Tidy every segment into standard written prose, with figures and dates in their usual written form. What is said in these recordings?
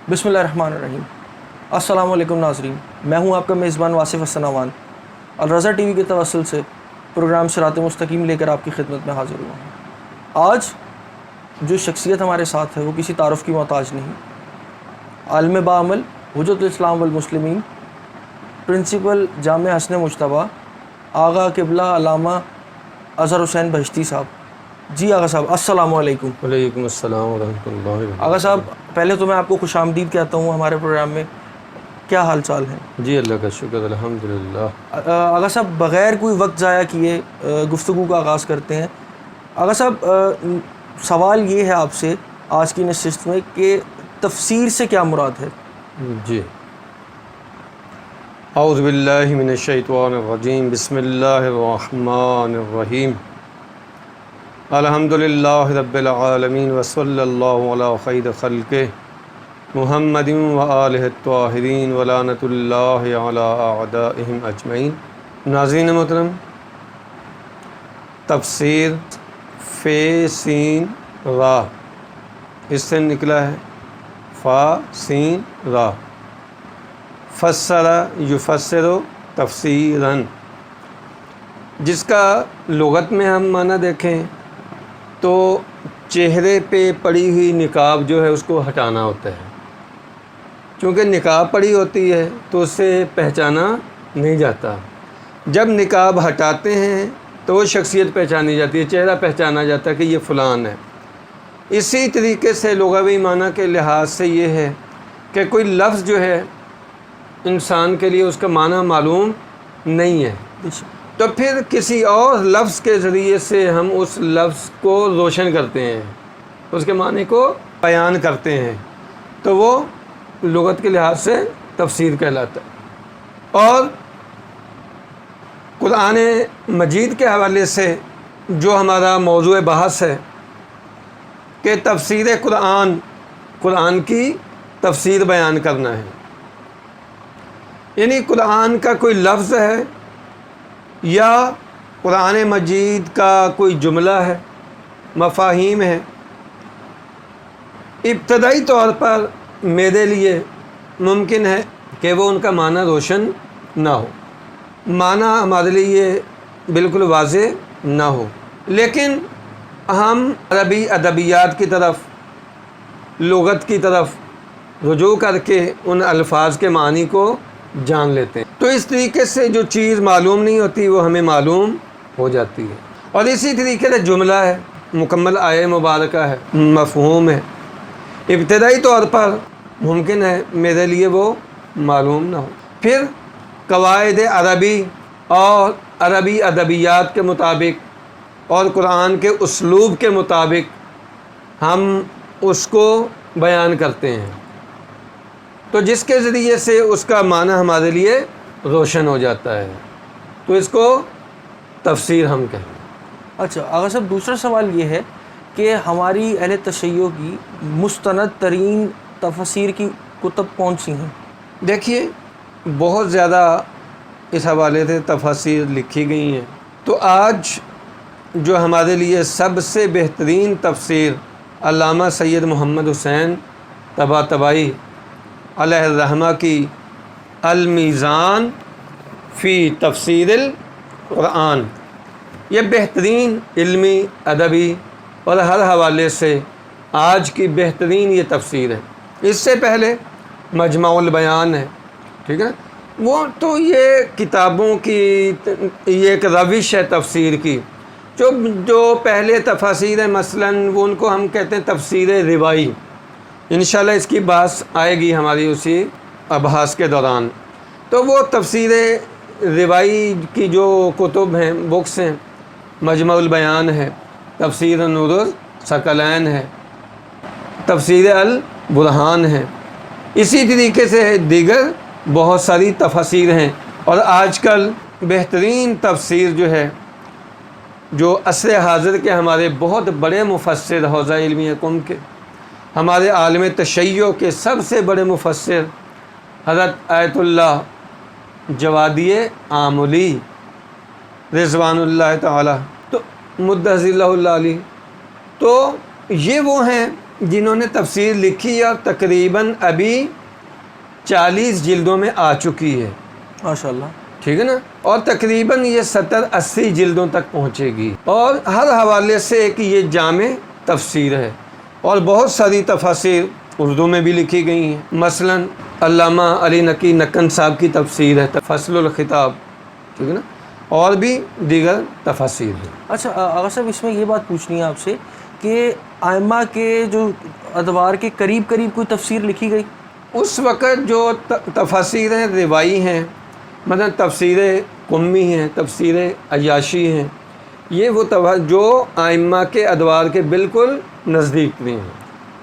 बिस्मिल्लाहिर्रहमानिर्रहीम। अस्सलाम वालेकुम नाज़रीन, मैं हूं आपका मेज़बान वासिफ़ हसन। अलरज़ा टीवी के तवस्सुल से प्रोग्राम सिरात मुस्तकीम लेकर आपकी खिदमत में हाज़िर हुआ हूँ। आज जो शख्सियत हमारे साथ है वो किसी तारुफ़ की मोहताज नहीं। आलिम बाअमल, हुज्जतुल इस्लाम वल मुस्लिमीन, प्रिंसिपल जामिया हसन मुज्तबा, आगा क़िबला अल्लामा अज़हर हुसैन बहिश्ती साहब। जी आगा साहब, अस्सलामु अलैकुम। वालेकुम अस्सलाम व रहमतुल्लाहि व आगा साहब, पहले तो मैं आपको खुशामदीद कहता हूँ हमारे प्रोग्राम में। क्या हाल चाल है? जी अल्लाह का शुक्र, अल्हम्दुलिल्लाह। आगा साहब, बग़ैर कोई वक्त ज़ाया किए गुफ्तगू का आगाज़ करते हैं। आगा साहब, सवाल ये है आपसे आज की नशिस्त में कि तफसीर से क्या मुराद है? जी, औज़ु बिल्लाहि मिनश शैतानिर रजीम, बिस्मिल्लाहिर रहमानिर रहीम, अल्हम्दुलिल्लाहि रब्बिल आलमीन व सल्लल्लाहु अला खैर खल्क़िहि मुहम्मदिन व आलिहि त्वाहिरीन व लानतुल्लाहि अला अअदाइहिम अजमईन। नाज़रीन मोहतरम, तफसीर फ़े सीन रा, इससे निकला है फ़ा सीन रा। फस्सरा युफस्सिरु तफसीरन, जिसका लुग़त में हम माना देखें तो चेहरे पे पड़ी हुई निकाब जो है उसको हटाना होता है। चूँकि निकाब पड़ी होती है तो उससे पहचाना नहीं जाता। जब निकाब हटाते हैं तो वो शख्सियत पहचानी जाती है, चेहरा पहचाना जाता है कि ये फ़लान है। इसी तरीके से लुग़वी माना के लिहाज से ये है कि कोई लफ्ज़ जो है इंसान के लिए उसका माना मालूम नहीं है, तो फिर किसी और लफ्ज़ के ज़रिए से हम उस लफ्ज़ को रोशन करते हैं, उसके माने को बयान करते हैं, तो वो लुग़त के लिहाज से तफसीर कहलाता है। और कुरान मजीद के हवाले से जो हमारा मौज़ू बहस है कि तफसीर कुरान, कुरान की तफसीर बयान करना है, यानी कुरान का कोई लफ्ज़ है या कुरान मजीद का कोई जुमला है, मफ़ाहीम है। इब्तदाई तौर पर मेरे लिए मुमकिन है कि वो उनका माना रोशन ना हो, माना हमारे लिए बिल्कुल वाज़े ना हो, लेकिन हम अरबी अदबियात की तरफ, लुग़त की तरफ रुजू करके उन अल्फाज के मानी को जान लेते हैं। तो इस तरीके से जो चीज़ मालूम नहीं होती वो हमें मालूम हो जाती है। और इसी तरीके से जुमला है, मुकम्मल आय मुबारका है, मफ़हूम है, इब्तदाई तौर पर मुमकिन है मेरे लिए वो मालूम ना हो। फिर कवायद अरबी और अरबी अदबियात के मुताबिक और कुरान के उसलूब के मुताबिक हम उसको बयान करते हैं, तो जिसके ज़रिए से उसका माना हमारे लिए रोशन हो जाता है, तो इसको तफसीर हम कहें। अच्छा आगा साहब, दूसरा सवाल ये है कि हमारी अहले तशय्यो की मुस्तनद तरीन तफसीर की कुतुब कौन सी हैं? देखिए, बहुत ज़्यादा इस हवाले से तफसीर लिखी गई हैं, तो आज जो हमारे लिए सबसे बेहतरीन तफसीर अल्लामा सैयद मोहम्मद हुसैन तबातबाई अलैहिर्रहमा की अल मीज़ान फ़ी तफसीरिल कुरान, ये बेहतरीन इल्मी, अदबी और हर हवाले से आज की बेहतरीन ये तफसीर है। इससे पहले मजमाउल बयान है, ठीक है, वो तो ये किताबों की ये एक रविश है तफसीर की। जो पहले तफसीर है मसलन वो उनको हम कहते हैं तफसीर रिवाई। इंशाल्लाह इसकी बात आएगी हमारी उसी अबहास के दौरान। तो वो तफसीर रिवाई की जो कुतुब हैं, बुक्स हैं, मजमुल बयान है, तफसीर नूरुल सकलैन है, तफसीर अल बुरहान है, इसी तरीके से दीगर बहुत सारी तफसीर हैं। और आजकल बेहतरीन तफसीर जो है, जो असर हाज़िर के हमारे बहुत बड़े मुफस्सिर हौज़ा इल्मी कुम के, हमारे आलिम तशय्यो के सबसे बड़े मुफस्सिर हज़रत आयतुल्लाह जवादिए आमुली रिज़वानुल्लाह ताला तो मुद्दज़िल्लाहुल अली, तो ये वो हैं جنہوں نے تفسیر لکھی اور تقریباً ابھی 40 جلدوں میں آ چکی ہے، ماشاء اللہ. ٹھیک ہے نا، اور تقریباً یہ 70-80 جلدوں تک پہنچے گی، اور ہر حوالے سے ایک یہ جامع تفسیر ہے. اور بہت ساری تفاسیر اردو میں بھی لکھی گئی ہیں. مثلاً علامہ علی نقی نکن صاحب کی تفسیر ہے فصل الخطاب، ٹھیک ہے نا، اور بھی دیگر تفاسیر ہیں. اچھا آغا صاحب، اس میں یہ بات پوچھنی ہے آپ سے کہ ائمہ کے جو ادوار کے قریب قریب کوئی تفسیر لکھی گئی؟ اس وقت جو تفاسیر روائی ہیں، مثلا تفسیر قمی ہیں، تفسیر عیاشی ہیں، یہ وہ جو ائمہ کے ادوار کے بالکل نزدیک بھی ہیں.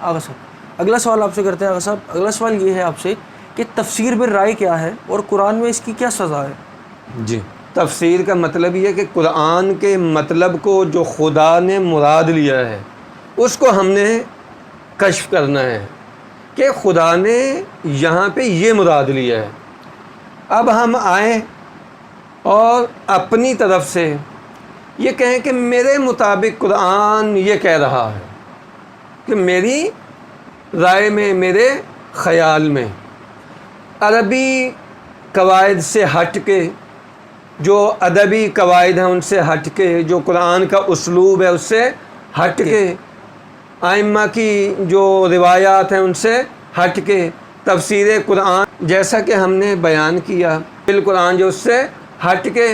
آغا صاحب اگلا سوال آپ سے کرتے ہیں. آغا صاحب اگلا سوال یہ ہے آپ سے کہ تفسیر بالرائے کیا ہے اور قرآن میں اس کی کیا سزا ہے؟ جی، تفسیر کا مطلب یہ ہے کہ قرآن کے مطلب کو جو خدا نے مراد لیا ہے اس کو ہم نے کشف کرنا ہے کہ خدا نے یہاں پہ یہ مراد لیا ہے. اب ہم آئیں اور اپنی طرف سے یہ کہیں کہ میرے مطابق قرآن یہ کہہ رہا ہے، کہ میری رائے میں، میرے خیال میں عربی قواعد سے ہٹ کے، جو ادبی قواعد ہیں ان سے ہٹ کے، جو قرآن کا اسلوب ہے اس سے ہٹ کے، ائمہ کی جو روایات ہیں ان سے ہٹ کے، تفسیر قرآن جیسا کہ ہم نے بیان کیا بالقرآن جو اس سے ہٹ کے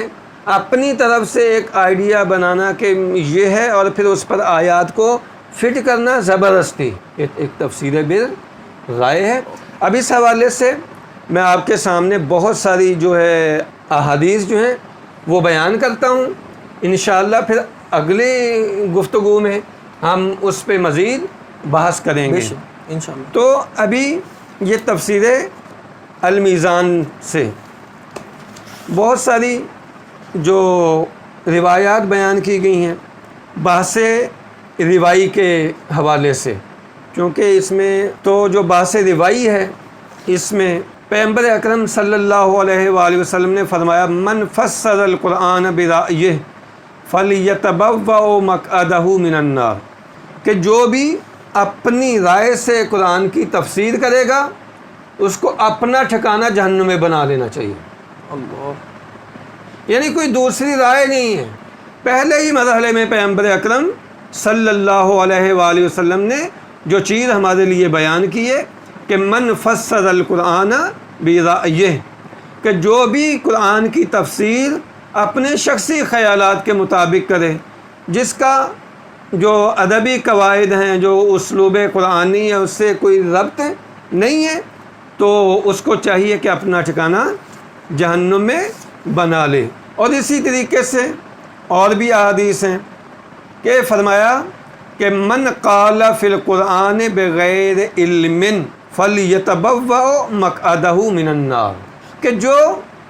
اپنی طرف سے ایک آئیڈیا بنانا کہ یہ ہے، اور پھر اس پر آیات کو فٹ کرنا زبردستی ایک تفسیر بالرائے ہے. اب اس حوالے سے میں آپ کے سامنے بہت ساری جو ہے احادیث جو ہیں وہ بیان کرتا ہوں. انشاءاللہ پھر اگلی گفتگو میں ہم اس پہ مزید بحث کریں گے انشاءاللہ. تو ابھی یہ تفسیر المیزان سے بہت ساری جو روایات بیان کی گئی ہیں بحث روائی کے حوالے سے، کیونکہ اس میں تو جو بحث روائی ہے اس میں پیغمبر اکرم صلی اللہ علیہ وآلہ وسلم نے فرمایا من فسر القرآن برأیہ فلیتبوأ مقعدہ من النار، کہ جو بھی اپنی رائے سے قرآن کی تفسیر کرے گا اس کو اپنا ٹھکانہ جہنم میں بنا لینا چاہیے. اللہ، یعنی کوئی دوسری رائے نہیں ہے. پہلے ہی مرحلے میں پیغمبر اکرم صلی اللہ علیہ وآلہ وسلم نے جو چیز ہمارے لیے بیان کی ہے کہ من فسر القرآن برأیہ، کہ جو بھی قرآن کی تفسیر اپنے شخصی خیالات کے مطابق کرے، جس کا جو ادبی قواعد ہیں، جو اسلوب قرآنی ہے اس سے کوئی ربط نہیں ہے، تو اس کو چاہیے کہ اپنا ٹھکانہ جہنم میں بنا لے. اور اسی طریقے سے اور بھی احادیث ہیں کہ فرمایا کہ من قال فی القرآن بغیر علم فلیتبوأ مقعدہ من النار، کہ جو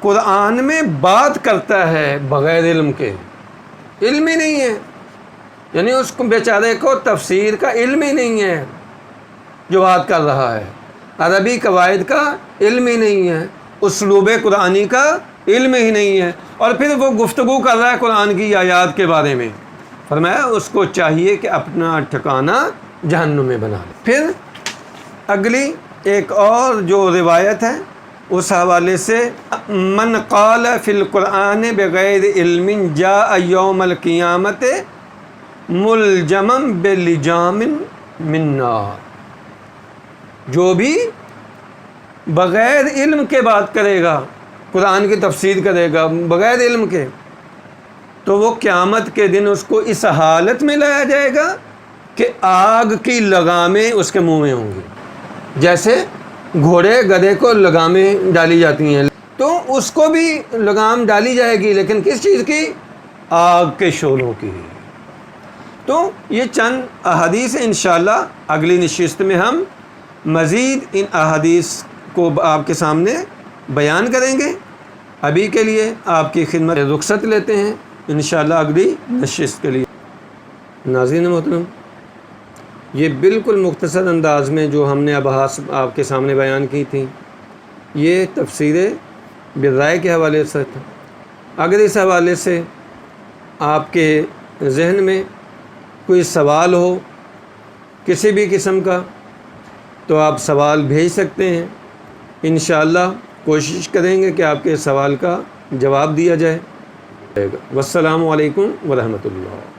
قرآن میں بات کرتا ہے بغیر علم کے، علم ہی نہیں ہے، یعنی اس کو بیچارے کو تفسیر کا علم ہی نہیں ہے، جو بات کر رہا ہے عربی قواعد کا علم ہی نہیں ہے، اسلوب قرآنی کا علم ہی نہیں ہے، اور پھر وہ گفتگو کر رہا ہے قرآن کی آیات کے بارے میں، فرمایا اس کو چاہیے کہ اپنا ٹھکانہ جہنم میں بنا لے. پھر اگلی ایک اور جو روایت ہے اس حوالے سے من قال فی القرآن بغیر علم جاء یوم القیامت ملجما بلجام من نار، جو بھی بغیر علم کے بات کرے گا، قرآن کی تفسیر کرے گا بغیر علم کے، تو وہ قیامت کے دن اس کو اس حالت میں لایا جائے گا کہ آگ کی لگامیں اس کے منہ میں ہوں گی. جیسے گھوڑے گدھے کو لگامیں ڈالی جاتی ہیں، تو اس کو بھی لگام ڈالی جائے گی، لیکن کس چیز کی؟ آگ کے شعلوں کی. تو یہ چند احادیث انشاءاللہ اگلی نشست میں ہم مزید ان احادیث کو آپ کے سامنے بیان کریں گے. ابھی کے لیے آپ کی خدمت رخصت لیتے ہیں انشاءاللہ اگلی نشست کے لیے. ناظرین محترم، یہ بالکل مختصر انداز میں جو ہم نے ابحاث آپ کے سامنے بیان کی تھیں، یہ تفسیر بالرائے کے حوالے سے تھا. اگر اس حوالے سے آپ کے ذہن میں کوئی سوال ہو کسی بھی قسم کا تو آپ سوال بھیج سکتے ہیں، انشاءاللہ کوشش کریں گے کہ آپ کے سوال کا جواب دیا جائے۔ والسلام علیکم ورحمۃ اللہ۔